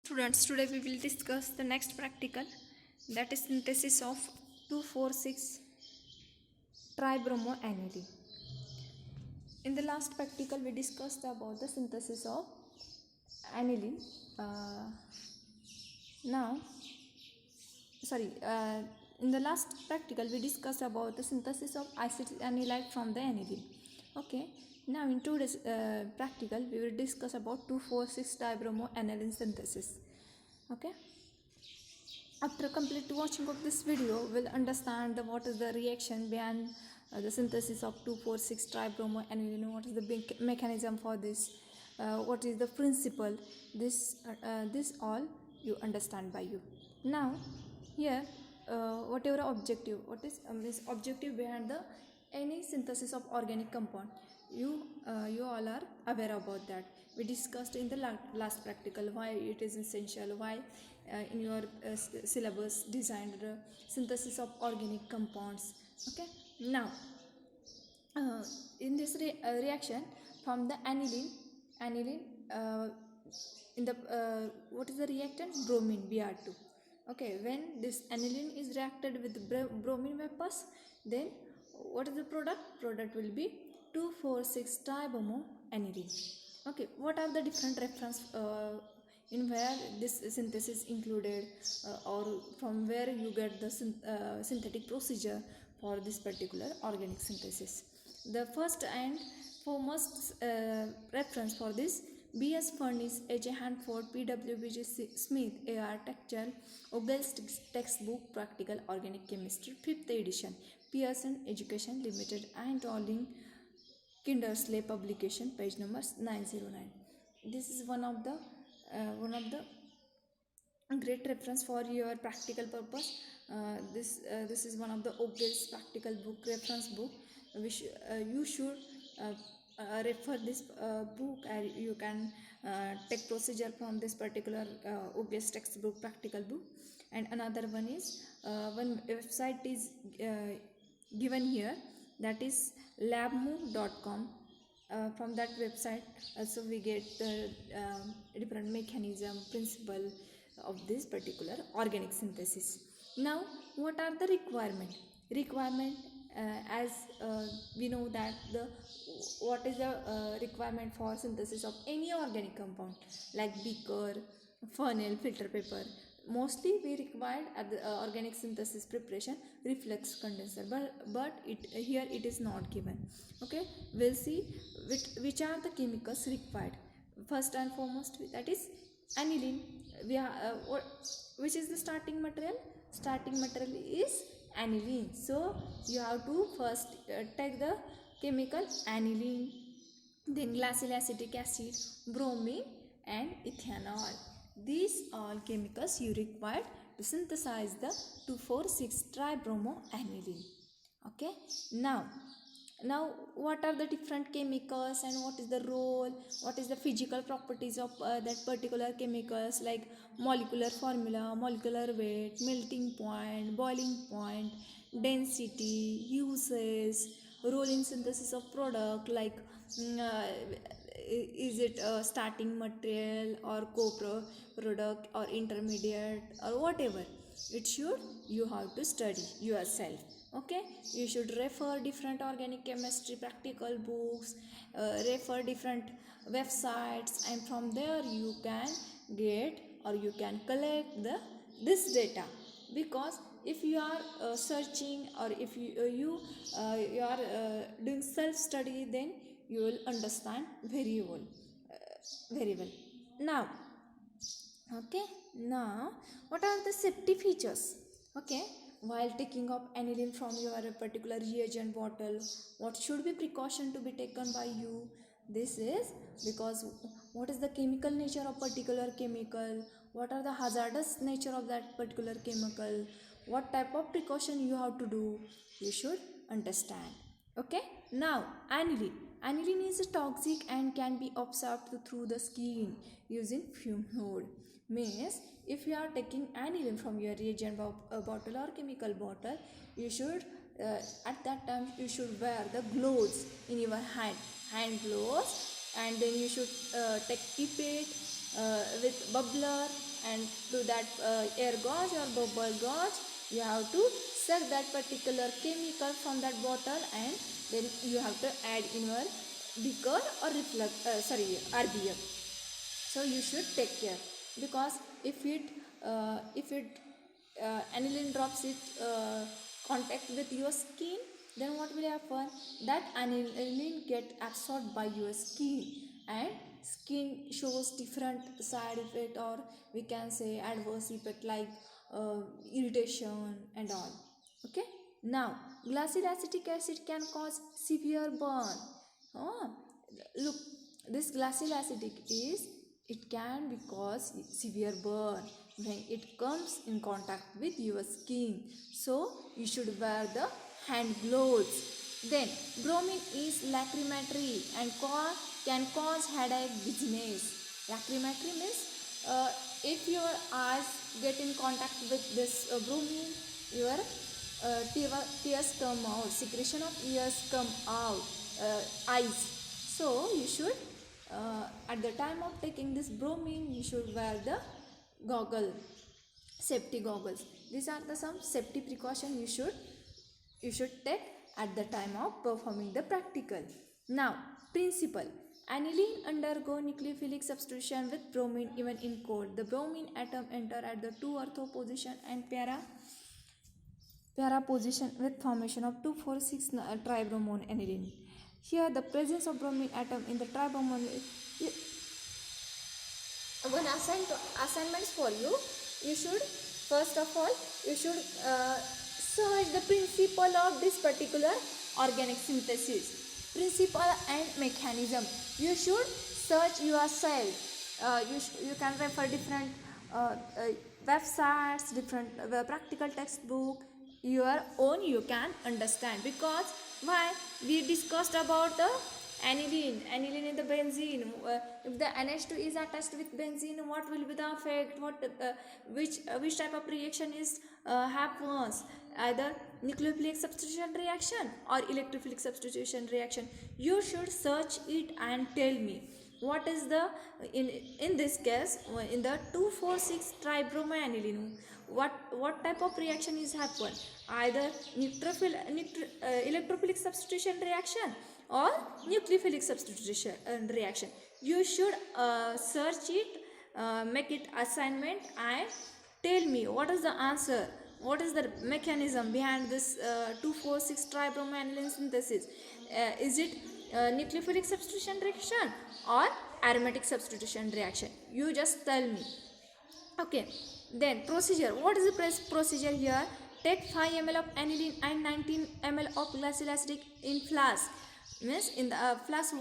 Students, today we will discuss the next practical, that is synthesis of 2,4,6 tribromoaniline. In the last practical we discussed about the synthesis of aniline. Now, sorry, in the last practical we discussed about the synthesis of acetanilide from the aniline. Okay, now in today's practical we will discuss about 2,4,6 tribromoaniline synthesis. Okay. After complete watching of this video, we'll understand what is the reaction behind the synthesis of 2,4,6 tribromoaniline, what is the mechanism for this, what is the principle. This all you understand by you. Now, here, whatever objective, what is this objective behind the any synthesis of organic compound, you all are aware about that. We discussed in the last practical why it is essential, why in your syllabus designed synthesis of organic compounds. Okay, now in this reaction from the aniline in the what is the reactant? Bromine, Br2. Okay, when this aniline is reacted with bromine vapors, then what is the product will be 2,4,6 tribromoaniline. Okay, what are the different reference in where this synthesis included, or from where you get the synthetic procedure for this particular organic synthesis? The first and foremost reference for this, B.S. Furniss, H.A. Hanford, P.W.B.J. Smith, A.R. Techell, Ogle's Textbook Practical Organic Chemistry, 5th edition, Pearson Education Limited and Rolling Kindersley publication, page number 909. This is one of the great reference for your practical purpose. This is one of the Ogle's practical book, reference book, which you should refer this book, and you can take procedure from this particular Ogle's textbook, practical book. And another one is one website is given here, that is labmove.com. From that website also we get the different mechanism, principle of this particular organic synthesis. Now, what are the requirement? As we know that what is the requirement for synthesis of any organic compound, like beaker, funnel, filter paper. Mostly we required at the organic synthesis preparation reflux condenser, but here it is not given. Okay, we'll see which are the chemicals required. First and foremost, that is aniline. We are which is the starting material? Starting material is aniline. So you have to first take the chemical aniline, then glacyl acetic acid, bromine and ethanol. These all chemicals you required to synthesize the 2,4,6 tribromoaniline. Okay, now what are the different chemicals and what is the role, what is the physical properties of that particular chemicals, like molecular formula, molecular weight, melting point, boiling point, density, uses, role in synthesis of product, like is it a starting material or co-product or intermediate or whatever, it should you have to study yourself. Okay, you should refer different organic chemistry practical books, refer different websites, and from there you can get or you can collect this data. Because if you are searching, or if you are doing self study, then you will understand very well. Now, okay, now what are the safety features? Okay, while taking up aniline from your particular reagent bottle, what should be precaution to be taken by you? This is because what is the chemical nature of particular chemical, what are the hazardous nature of that particular chemical, what type of precaution you have to do, you should understand. Okay, now aniline is toxic and can be absorbed through the skin using fume hood. Means if you are taking aniline from your reagent bottle or chemical bottle, you should at that time you should wear the gloves in your hand gloves, and then you should keep it with bubbler, and to that air gauge or bubble gauge you have to suck that particular chemical from that bottle, and then you have to add in your beaker or RBF. So you should take care, because if it aniline drops it contact with your skin, then what will happen, that aniline get absorbed by your skin, and skin shows different side effect, or we can say adverse effect, like irritation and all. Okay, now glacial acetic acid can cause severe burn. Oh, look, this glacial acidic is, it can be cause severe burn when it comes in contact with your skin. So you should wear the hand gloves. Then bromine is lacrimatory and can cause headache, dizziness. Lacrimatory means if your eyes get in contact with this bromine, your tears come out, secretion of tears come out, eyes. So you should at the time of taking this bromine, you should wear the safety goggles. These are the some safety precaution you should take at the time of performing the practical. Now, principle. Aniline undergo nucleophilic substitution with bromine even in cold. The bromine atom enter at the 2-ortho position and para position with formation of 2,4,6 tribromone aniline. Here the presence of bromine atom in the tribromone. One assignments for you. You should first of all search the principle of this particular organic synthesis. Principle and mechanism. You should search yourself. You can refer different websites, different practical textbook. Your own you can understand, because why we discussed about the aniline in the benzene. If the NH2 is attached with benzene, what will be the effect, which type of reaction is happens, either nucleophilic substitution reaction or electrophilic substitution reaction. You should search it and tell me what is the in this case, in the 2,4,6 tribromaniline, what type of reaction is happen, either electrophilic substitution reaction or nucleophilic substitution reaction. You should search it, make it assignment, and tell me what is the answer, what is the mechanism behind this 2,4,6 tribromaniline synthesis. Is it nucleophilic substitution reaction or aromatic substitution reaction? You just tell me. Okay, then procedure. What is the procedure here? Take 5 ml of aniline and 19 ml of glacial acidic in flask. Means in the flask,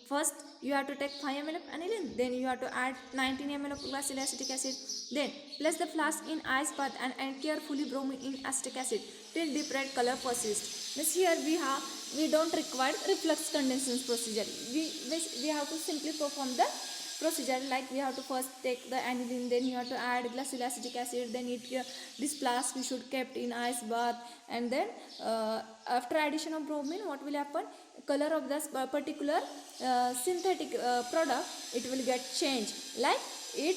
first you have to take 5 ml of aniline, then you have to add 19 ml of glacial acetic acid, then place the flask in ice bath and add carefully bromine in acetic acid till deep red color persists. Means here we don't require reflux condensation procedure. We have to simply perform the procedure, like we have to first take the aniline, then you have to add glacial acetic acid, then this flask we should kept in ice bath, and then after addition of bromine, what will happen, color of this particular synthetic product, it will get changed, like it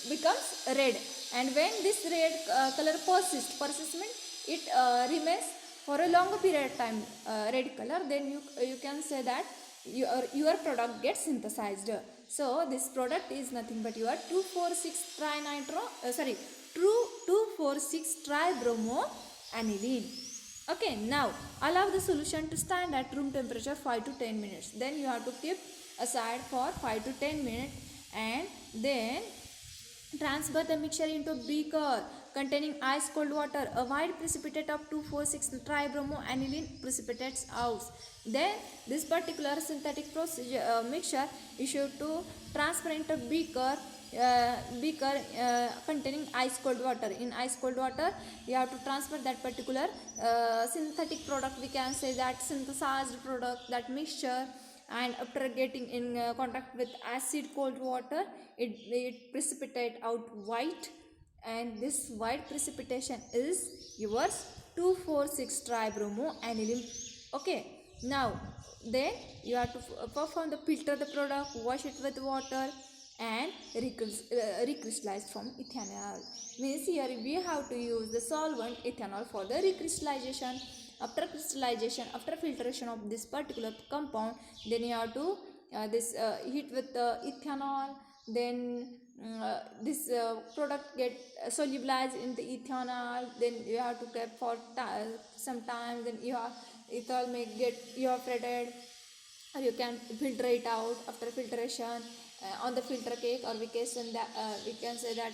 becomes red, and when this red color persists means it remains for a longer period of time, red color, then you can say that your product gets synthesized. So this product is nothing but your 2,4,6 tribromo aniline. Okay, now allow the solution to stand at room temperature 5 to 10 minutes. Then you have to keep aside for 5 to 10 minutes, and then transfer the mixture into a beaker containing ice cold water. A white precipitate of 2,4,6 tribromo aniline precipitates out. Then this particular synthetic mixture is should to transfer into beaker containing ice cold water. In ice cold water you have to transfer that particular synthetic product, we can say that synthesized product, that mixture, and after getting in contact with acid cold water, it precipitate out white, and this white precipitation is yours 2,4,6 tribromo aniline. Okay, now then you have to perform the filter the product, wash it with water, and recrystallized from ethanol. Means here we have to use the solvent ethanol for the recrystallization. After crystallization, after filtration of this particular compound, then you have to heat with ethanol. Then this product get solubilized in the ethanol. Then you have to keep for some time. Then your ethanol may get evaporated, or you can filter it out after filtration on the filter cake, or we can say that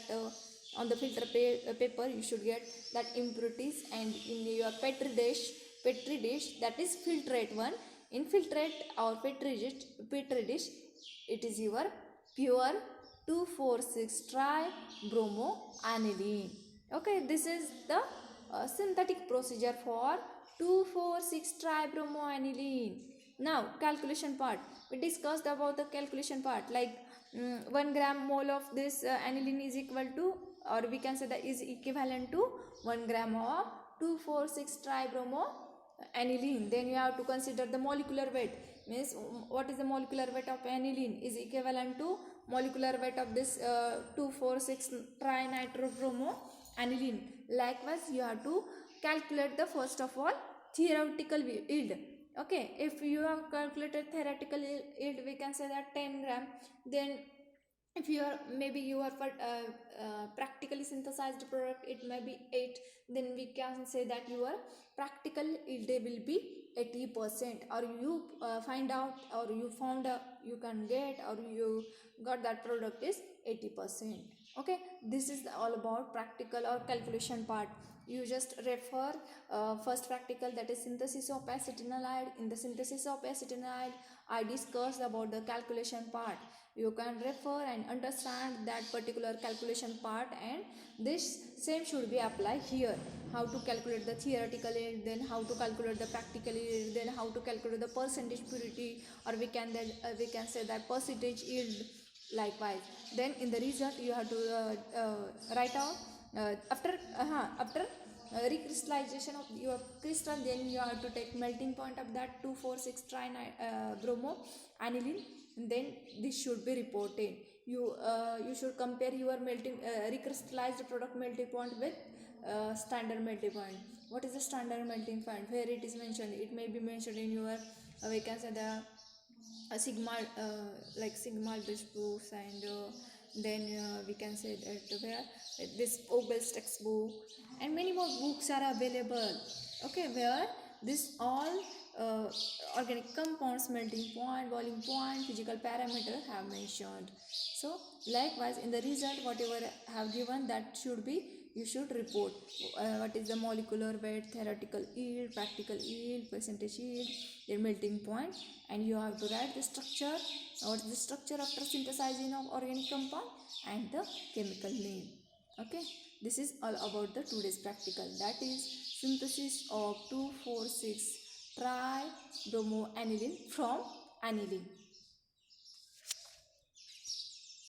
on the paper you should get that impurities. And in your petri dish, that is filtrate one. In filtrate or petri dish, it is your pure 2,4,6 tribromoaniline. Okay, this is the synthetic procedure for 2,4,6 tribromoaniline. Now calculation part, we discussed about the calculation part, like 1 gram mole of this aniline is equal to, or we can say that is equivalent to 1 gram of 2,4,6 tribromoaniline. Then you have to consider the molecular weight. Means what is the molecular weight of aniline is equivalent to molecular weight of this 2,4,6 trinitrobromoaniline. Likewise, you have to calculate the first of all theoretical yield. Okay, if you have calculated theoretical yield, we can say that 10 gram. Then if you are maybe you are for practically synthesized product, it may be 8. Then we can say that your practical yield will be 80%, or you find out, or you found you can get, or you got that product is 80%. Okay, this is all about practical or calculation part. You just refer first practical, that is synthesis of acetonide. In the synthesis of acetonide, I discussed about the calculation part. You can refer and understand that particular calculation part, and this same should be applied here. How to calculate the theoretical yield, then how to calculate the practical yield, then how to calculate the percentage purity, or we can say that percentage yield. Likewise, then in the result you have to write out after recrystallization of your crystal. Then you have to take melting point of that 2,4,6 bromoaniline. Then this should be reported. You should compare your melting recrystallized product melting point with standard melting point. What is the standard melting point? Where it is mentioned, it may be mentioned in your we can say the sigma, like sigma books, and then we can say that where this Ogle's textbook and many more books are available. Okay, where this all organic compounds, melting point, boiling point, physical parameter have mentioned. So likewise, in the result whatever have given, that should be, you should report what is the molecular weight, theoretical yield, practical yield, percentage yield, their melting point, and you have to write the structure, what is the structure after synthesizing of organic compound, and the chemical name. Okay, this is all about the today's practical, that is synthesis of 2,4,6 tribromoaniline from aniline.